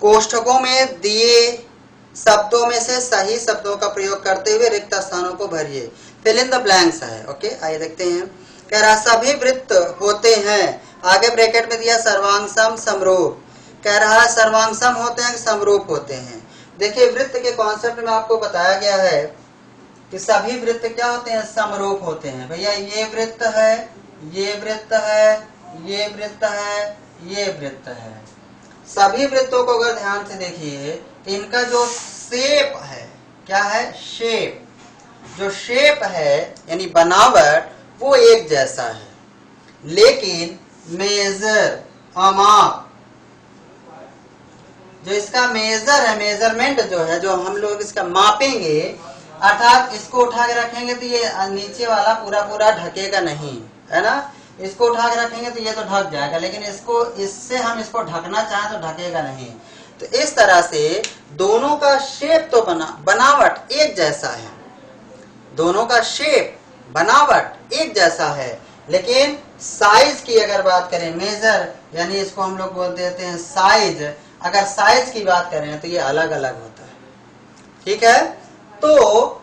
S1: कोष्ठकों में दिए शब्दों में से सही शब्दों का प्रयोग करते हुए रिक्त स्थानों को भरिए। फिल इन द ब्लैंक्स है। ओके, आइए देखते हैं। कह रहा सभी वृत्त होते हैं, आगे ब्रैकेट में दिया सर्वांगसम समरूप। कह रहा है सर्वांगसम होते हैं, समरूप होते हैं। देखिए, वृत्त के कॉन्सेप्ट में आपको बताया गया है कि सभी वृत्त क्या होते हैं, समरूप होते हैं। भैया ये वृत्त है, ये वृत्त है, ये वृत्त है, ये वृत्त है। सभी वृत्तों को अगर ध्यान से देखिए तो इनका जो शेप है, क्या है, शेप, जो शेप है यानी बनावट, वो एक जैसा है। लेकिन मेजर, माप, जो इसका मेजर है, मेजरमेंट जो है, जो हम लोग इसका मापेंगे, अर्थात इसको उठा के रखेंगे तो ये नीचे वाला पूरा पूरा ढकेगा नहीं, है ना। इसको उठा के रखेंगे तो ये तो ढक जाएगा, लेकिन इसको, इससे हम इसको ढकना चाहें तो ढकेगा नहीं। तो इस तरह से दोनों का शेप तो बनावट एक जैसा है, दोनों का शेप, बनावट एक जैसा है, लेकिन साइज की अगर बात करें, मेजर यानी इसको हम लोग बोल देते हैं साइज, अगर साइज की बात करें तो ये अलग अलग होता है। ठीक है, तो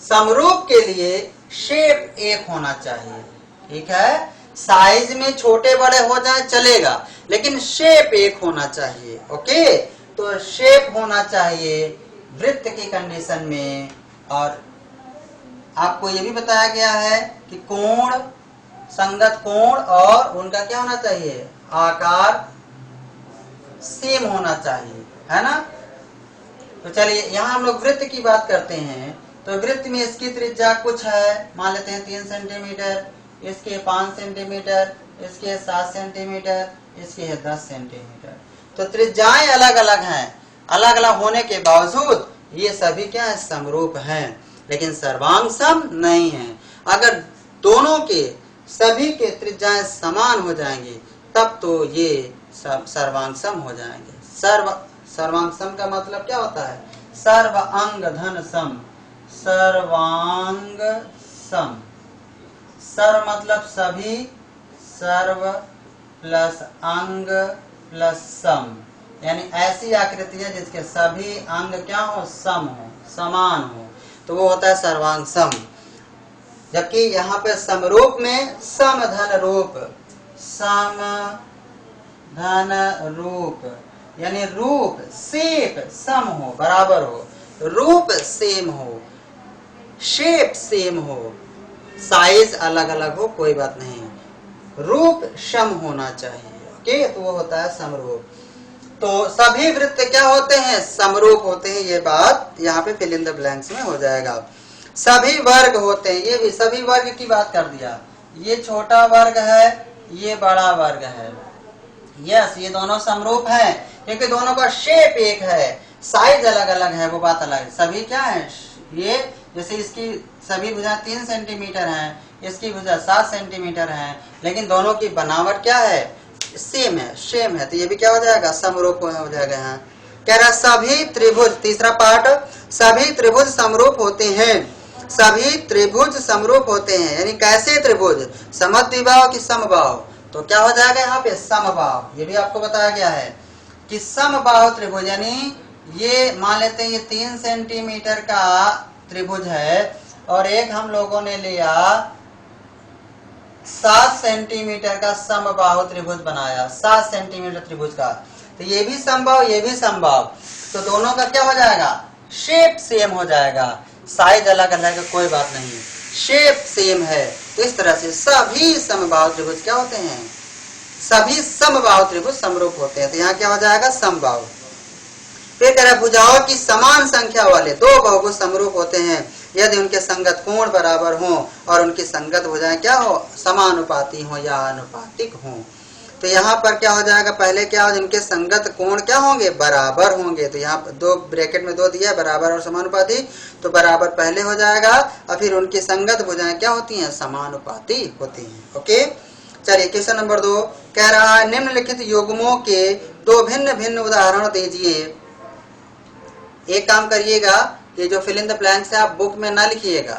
S1: समरूप के लिए शेप एक होना चाहिए। ठीक है, साइज में छोटे बड़े हो जाए चलेगा, लेकिन शेप एक होना चाहिए। ओके, तो शेप होना चाहिए वृत्त की कंडीशन में। और आपको ये भी बताया गया है कि कोण संगत कोण और उनका क्या होना चाहिए, आकार सेम होना चाहिए, है ना। तो चलिए यहाँ हम लोग वृत्त की बात करते हैं। तो वृत्त में इसकी त्रिज्या कुछ है, मान लेते हैं 3 सेंटीमीटर, इसके 5 सेंटीमीटर, इसके 7 सेंटीमीटर, इसके है 10 सेंटीमीटर। तो त्रिज्याएं अलग अलग हैं, अलग अलग होने के बावजूद ये सभी क्या है, समरूप हैं, लेकिन सर्वांग सम नहीं है। अगर दोनों के सभी के त्रिज्याएं समान हो जाएंगी तब तो ये सब सर्वांग सम हो जाएंगे। सर्वांग सम का मतलब क्या होता है, सर्व अंग धन सम, सर्वांग सम। सर्व मतलब सभी, सर्व प्लस अंग प्लस सम, यानी ऐसी आकृतियां जिसके सभी अंग क्या हो, सम हो, समान हो, तो वो होता है सर्वांग सम। जबकि यहाँ पे समरूप में सम धन रूप, सम धन रूप, यानी रूप शेप सम हो, बराबर हो, रूप सेम हो, शेप सेम हो, साइज अलग अलग हो, कोई बात नहीं, रूप सम होना चाहिए। ओके, तो वो होता है समरूप। तो सभी वृत्त क्या होते हैं, समरूप होते हैं। ये बात यहाँ पे फिल इन द ब्लैंक्स में हो जाएगा। सभी वर्ग होते हैं, ये भी सभी वर्ग की बात कर दिया। ये छोटा वर्ग है, ये बड़ा वर्ग है, यस, ये दोनों समरूप हैं क्योंकि दोनों का शेप एक है, साइज अलग अलग है, वो बात अलग है। सभी क्या है, ये जैसे इसकी सभी भुजा 3 सेंटीमीटर हैं, इसकी भुजा 7 सेंटीमीटर है, लेकिन दोनों की बनावट क्या है, सेम है, सेम है, तो ये भी क्या हो जाएगा, समरूप हो जाएगा। यहाँ कह रहा सभी त्रिभुज, तीसरा पार्ट, सभी त्रिभुज समरूप होते हैं, सभी त्रिभुज समरूप होते हैं, यानी कैसे त्रिभुज, समद्विबाहु की समबाहु, तो क्या हो जाएगा यहाँ पे, समबाहु। ये भी आपको बताया गया है कि समबाहु त्रिभुज, यानी ये मान लेते हैं ये 3 सेंटीमीटर का त्रिभुज है और एक हम लोगों ने लिया 7 सेंटीमीटर का समबाहु त्रिभुज बनाया, 7 सेंटीमीटर त्रिभुज का, तो ये भी समबाहु, ये भी समबाहु, तो दोनों का क्या हो जाएगा, शेप सेम हो जाएगा, साइज अलग अलग है, कोई बात नहीं, शेप सेम है। तो इस तरह से सभी समबाहु त्रिभुज क्या होते हैं, सभी समबाहु त्रिभुज समरूप होते हैं। तो यहाँ क्या हो जाएगा, समबाहु। फिर कह रहा भुजाओं की समान संख्या वाले दो बहुभुज समरूप होते हैं यदि उनके संगत कोण बराबर हो और उनकी संगत भुजाएं क्या हो, समानुपाती हो या अनुपातिक हो। तो यहाँ पर क्या हो जाएगा, पहले क्या हो, जिनके संगत कोण क्या होंगे, बराबर होंगे। तो यहाँ दो ब्रैकेट में 2 दिया, बराबर और समानुपाती, तो बराबर पहले हो जाएगा और फिर उनकी संगत भुजाएं क्या होती हैं, समानुपाती होती हैं। ओके, चलिए क्वेश्चन नंबर 2 कह रहा है निम्नलिखित युग्मों के 2 भिन्न भिन्न उदाहरण दीजिए। एक काम करिएगा, ये जो फिल इन द ब्लैंक्स है आप बुक में ना लिखिएगा,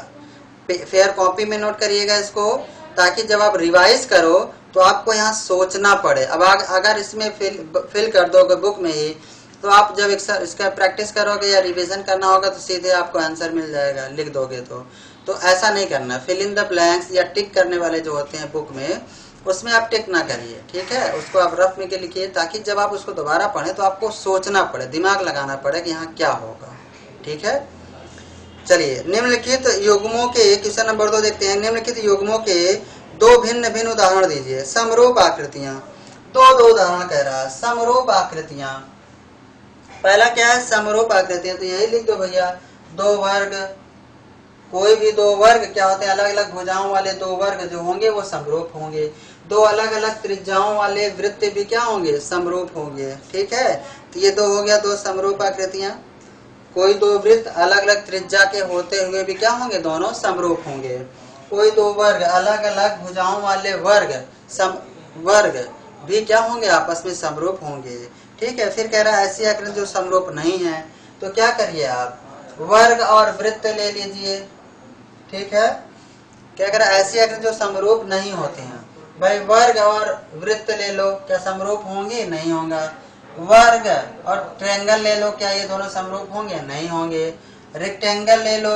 S1: फेयर कॉपी में नोट करिएगा इसको, ताकि जब आप रिवाइज करो तो आपको यहाँ सोचना पड़े। अब अगर इसमें फिल कर दोगे बुक में ही, तो आप जब इसका प्रैक्टिस करोगे या रिवीजन करना होगा तो सीधे आपको आंसर मिल जाएगा, लिख दोगे तो ऐसा नहीं करना। फिल इन द ब्लैंक्स या टिक करने वाले जो होते हैं बुक में, उसमें आप टिक ना करिए, ठीक है, उसको आप रफ में के लिखिए, ताकि जब आप उसको दोबारा पढ़ें तो आपको सोचना पड़े, दिमाग लगाना पड़े कि यहाँ क्या होगा, ठीक है। चलिए निम्नलिखित युग्मों के, क्वेश्चन नंबर 2 देखते हैं, निम्नलिखित युग्मों के 2 भिन्न भिन्न उदाहरण दीजिए। समरूप आकृतियां, दो उदाहरण कह रहा है, समरूप आकृतियां। पहला क्या है, समरूप आकृतियां, तो यही लिख दो भैया, 2 वर्ग, कोई भी 2 वर्ग क्या होते हैं, अलग अलग भुजाओं वाले 2 वर्ग जो होंगे वो समरूप होंगे। 2 अलग अलग त्रिज्याओं वाले वृत्त भी क्या होंगे, समरूप होंगे, ठीक है। तो ये 2 हो गया, 2 समरूप आकृतियां। कोई 2 वृत्त अलग अलग त्रिज्या के होते हुए भी क्या होंगे, दोनों समरूप होंगे। कोई 2 वर्ग अलग अलग भुजाओं वाले वर्ग भी क्या होंगे, आपस में समरूप होंगे, ठीक है। फिर कह रहा है ऐसी आकृति जो समरूप नहीं है, तो क्या करिए आप, वर्ग और वृत्त ले लीजिए, ठीक है। क्या कह रहा है ऐसी आकृति जो समरूप नहीं होती हैं, भाई वर्ग और वृत्त ले लो, क्या समरूप होंगे, नहीं होगा। वर्ग और ट्रायंगल ले लो, क्या ये दोनों समरूप होंगे, नहीं होंगे। रेक्टेंगल ले लो,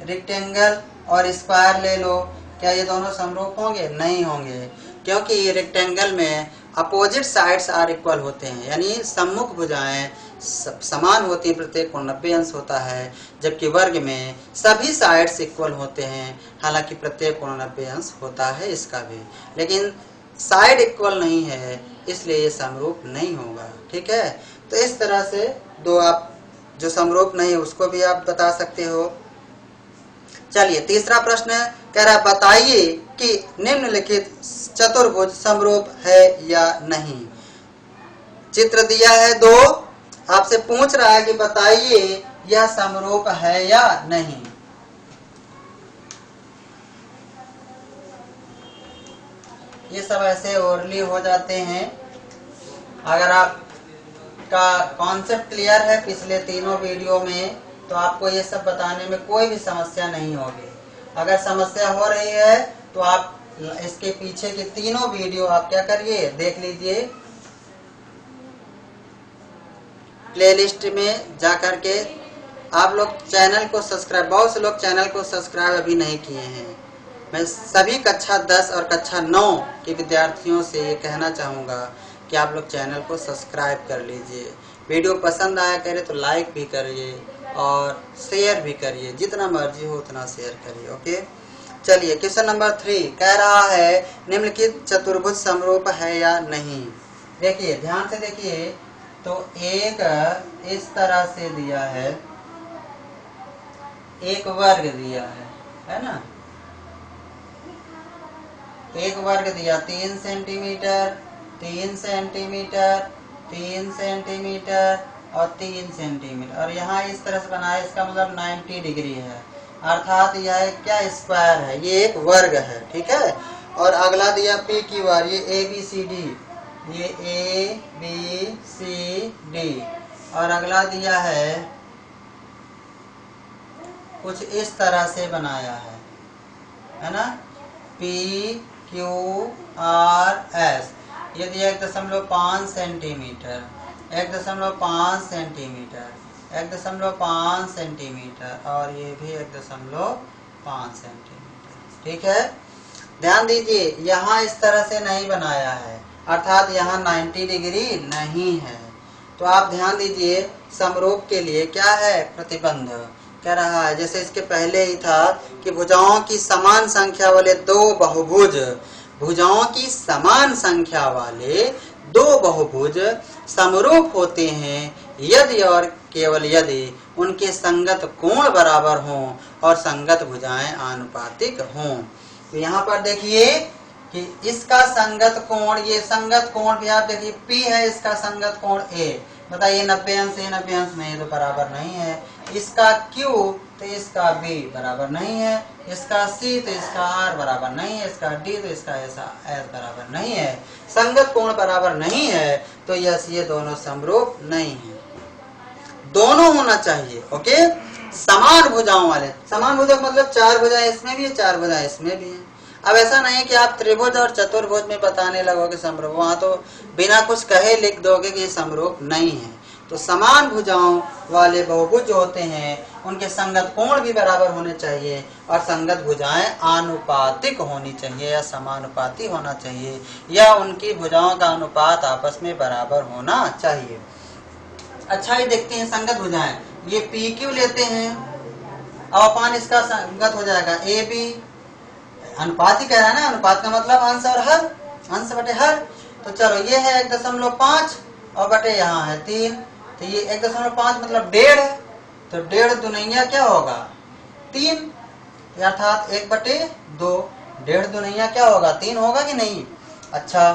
S1: रेक्टेंगल और स्क्वायर ले लो, क्या ये दोनों समरूप होंगे, नहीं होंगे, क्योंकि रेक्टेंगल में अपोजिट साइड्स आर इक्वल होते हैं, यानी सम्मुख भुजाएं समान होती है, प्रत्येक कोण 90 अंश होता है, जबकि वर्ग में सभी साइड्स इक्वल होते हैं, हालांकि प्रत्येक कोण 90 अंश होता है इसका भी, लेकिन साइड इक्वल नहीं है इसलिए ये समरूप नहीं होगा। ठीक है, तो इस तरह से दो आप जो समरूप नहीं है उसको भी आप बता सकते हो। चलिए तीसरा प्रश्न कह रहा है बताइए कि निम्नलिखित चतुर्भुज समरूप है या नहीं। चित्र दिया है दो, आपसे पूछ रहा है कि बताइए यह समरूप है या नहीं। ये सब ऐसे ओरली हो जाते हैं। अगर आपका कॉन्सेप्ट क्लियर है पिछले तीनों वीडियो में तो आपको ये सब बताने में कोई भी समस्या नहीं होगी। अगर समस्या हो रही है तो आप इसके पीछे के तीनों वीडियो आप क्या करिए, देख लीजिए प्लेलिस्ट में जा करके। आप लोग चैनल को सब्सक्राइब, बहुत से लोग चैनल को सब्सक्राइब अभी नहीं किए हैं। मैं सभी कक्षा 10 और कक्षा 9 के विद्यार्थियों से ये कहना चाहूँगा कि आप लोग चैनल को सब्सक्राइब कर लीजिए। वीडियो पसंद आया करे तो लाइक भी करिए और शेयर भी करिए, जितना मर्जी हो उतना शेयर करिए। ओके, चलिए क्वेश्चन नंबर 3 कह रहा है निम्नलिखित चतुर्भुज समरूप है या नहीं। देखिए ध्यान से देखिए, तो एक इस तरह से दिया है, एक वर्ग दिया है ना, एक वर्ग दिया 3 सेंटीमीटर 3 सेंटीमीटर 3 सेंटीमीटर और 3 सेंटीमीटर, और यहाँ इस तरह से बनाया, इसका मतलब 90 डिग्री है, अर्थात यह क्या स्क्वायर है, ये एक वर्ग है। ठीक है, और अगला दिया पी क्यू आर, ये ए बी सी डी, ये ए बी सी डी, और अगला दिया है कुछ इस तरह से बनाया है ना, पी क्यू आर एस, ये दिया 1.5 सेंटीमीटर 1.5 सेंटीमीटर 1.5 सेंटीमीटर, और ये भी 1.5 सेंटीमीटर। ठीक है, ध्यान दीजिए यहाँ इस तरह से नहीं बनाया है, अर्थात यहाँ 90 डिग्री नहीं है। तो आप ध्यान दीजिए समरूप के लिए क्या है प्रतिबंध कह रहा है, जैसे इसके पहले ही था कि भुजाओं की समान संख्या वाले दो बहुभुज, भुजाओं की समान संख्या वाले दो बहुभुज समरूप होते हैं यदि और केवल यदि उनके संगत कोण बराबर हों और संगत भुजाएं आनुपातिक हों। तो यहाँ पर देखिए कि इसका संगत कोण, ये संगत कोण भी आप देखिए P है, इसका संगत कोण A, बताइए 90 अंश है 90 अंश नहीं, तो बराबर नहीं है। इसका Q तो इसका B बराबर नहीं है, इसका C तो इसका R बराबर नहीं है, इसका D तो इसका S बराबर नहीं है। संगत कोण बराबर नहीं है तो ये दोनों समरूप नहीं है, दोनों होना चाहिए। ओके, समान भुजाओं वाले, समान भुजा मतलब 4 भुजाएं इसमें भी है 4 भुजाएं इसमें भी है। अब ऐसा नहीं कि आप त्रिभुज और चतुर्भुज में बताने लगोगे समरूप, वहां तो बिना कुछ कहे लिख दोगे कि ये समरूप नहीं है। तो समान भुजाओं वाले बहुभुज जो होते हैं उनके संगत कोण भी बराबर होने चाहिए और संगत भुजाएं आनुपातिक होनी चाहिए या समानुपाती होना चाहिए, या उनकी भुजाओं का अनुपात आपस में बराबर होना चाहिए। अच्छा, ये देखते हैं संगत भुजाएं, ये पी क्यू लेते हैं, अब अपन इसका संगत हो जाएगा ए बी, अनुपात ही कह रहा है ना, अनुपात का मतलब अंश और हर, अंश बटे हर। तो चलो ये है 1.5 और बटे यहाँ है 3, तो ये 1.5 मतलब 1.5, तो 1.5 दुनैया क्या होगा 3, अर्थात 1/2, 1.5 दुनैया क्या होगा 3 होगा कि नहीं। अच्छा,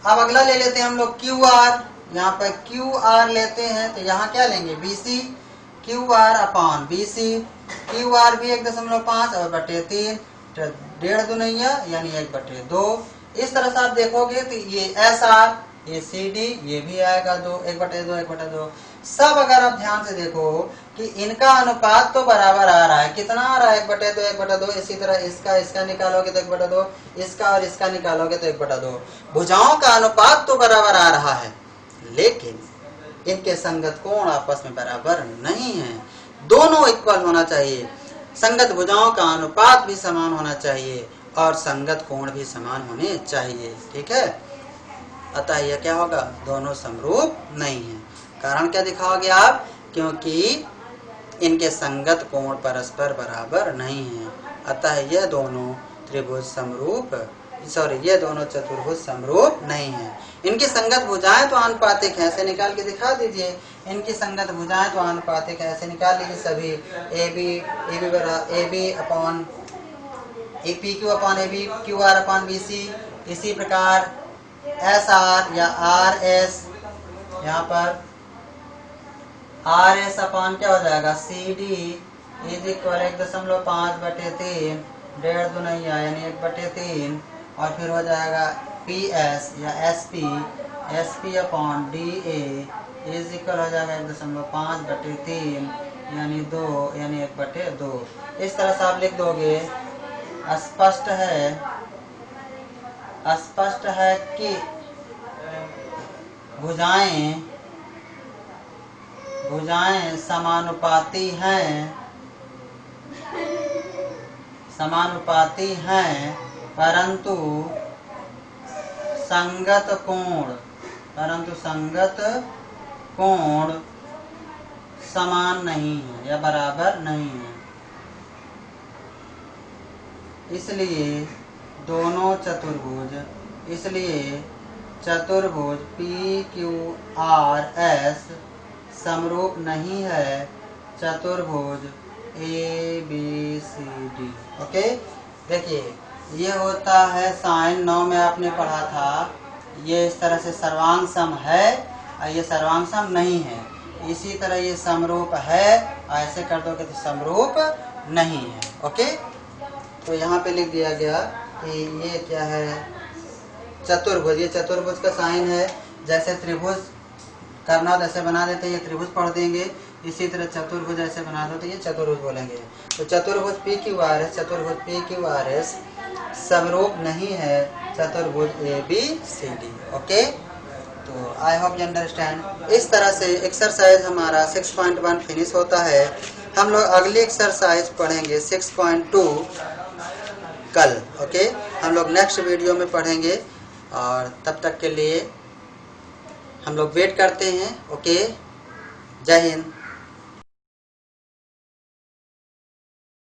S1: अब अगला ले लेते हैं हम लोग क्यू आर, यहाँ पर क्यू आर लेते हैं तो यहाँ क्या लेंगे BC, Q R upon BC, Q R भी 1.5 और बटे 3, 1.5 दुनैया यानी 1/2। इस तरह से आप देखोगे तो ये SR, ये CD, ये भी आएगा 2, 1/2 1/2। सब अगर आप ध्यान से देखो कि इनका अनुपात तो बराबर आ रहा है, कितना आ रहा है 1/2 1/2। इसी तरह इसका निकालोगे तो 1/2, इसका और इसका निकालोगे तो 1/2। भुजाओं का अनुपात तो बराबर आ रहा है लेकिन इनके संगत कोण आपस में बराबर नहीं है, दोनों इक्वल होना चाहिए। संगत भुजाओं का अनुपात भी समान होना चाहिए और संगत कोण भी समान होने चाहिए। ठीक है, अतः यह क्या होगा, दोनों समरूप नहीं है। कारण क्या दिखाओगे आप, क्योंकि इनके संगत कोण परस्पर बराबर नहीं है, अतः यह दोनों त्रिभुज समरूप ये दोनों चतुर्भुज समरूप नहीं है। इनकी संगत भुजाएं तो आनुपातिक है, ऐसे निकाल के दिखा दीजिए। इनकी संगत भुजाएं तो आनुपातिक है, ऐसे निकाल लीजिए सभी। AB upon PQ upon AB, QR upon BC। इसी प्रकार SR या RS, यहाँ पर RS अपॉन क्या हो जाएगा, CD इज इक्वल 1.5/3, 1.5 दुनिया यानी 1/3, और फिर हो जाएगा PS या SP upon DA is equal हो जाएगा 1.5/3 यानी 2 यानी 1/2। इस तरह से आप लिख दोगे। स्पष्ट है कि भुजाएं समानुपाती हैं, परंतु संगत कोण समान नहीं है या बराबर नहीं है। इसलिए चतुर्भुज PQRS समरूप नहीं है चतुर्भुज ABCD। ओके, देखिए ये होता है साइन 9 में आपने पढ़ा था। ये इस तरह से सर्वांग सम है और ये सर्वांग सम नहीं है। इसी तरह ये समरूप है, ऐसे कर दोगे तो समरूप नहीं है। ओके, तो यहाँ पे लिख दिया गया कि ये क्या है, चतुर्भुज। ये चतुर्भुज का साइन है। जैसे त्रिभुज करना तो ऐसे बना देते हैं, ये त्रिभुज पढ़ देंगे। इसी तरह चतुर्भुज ऐसे बना दो तो ये चतुर्भुज बोलेंगे। तो चतुर्भुज PQRS समरूप नहीं है चतुर्भुज ABCD। ओके, तो आई होप यू अंडरस्टैंड। इस तरह से एक्सरसाइज हमारा 6.1 फिनिश होता है। हम लोग अगली एक्सरसाइज पढ़ेंगे 6.2 कल। ओके, हम लोग नेक्स्ट वीडियो में पढ़ेंगे, और तब तक के लिए हम लोग वेट करते हैं। ओके, जय हिंद।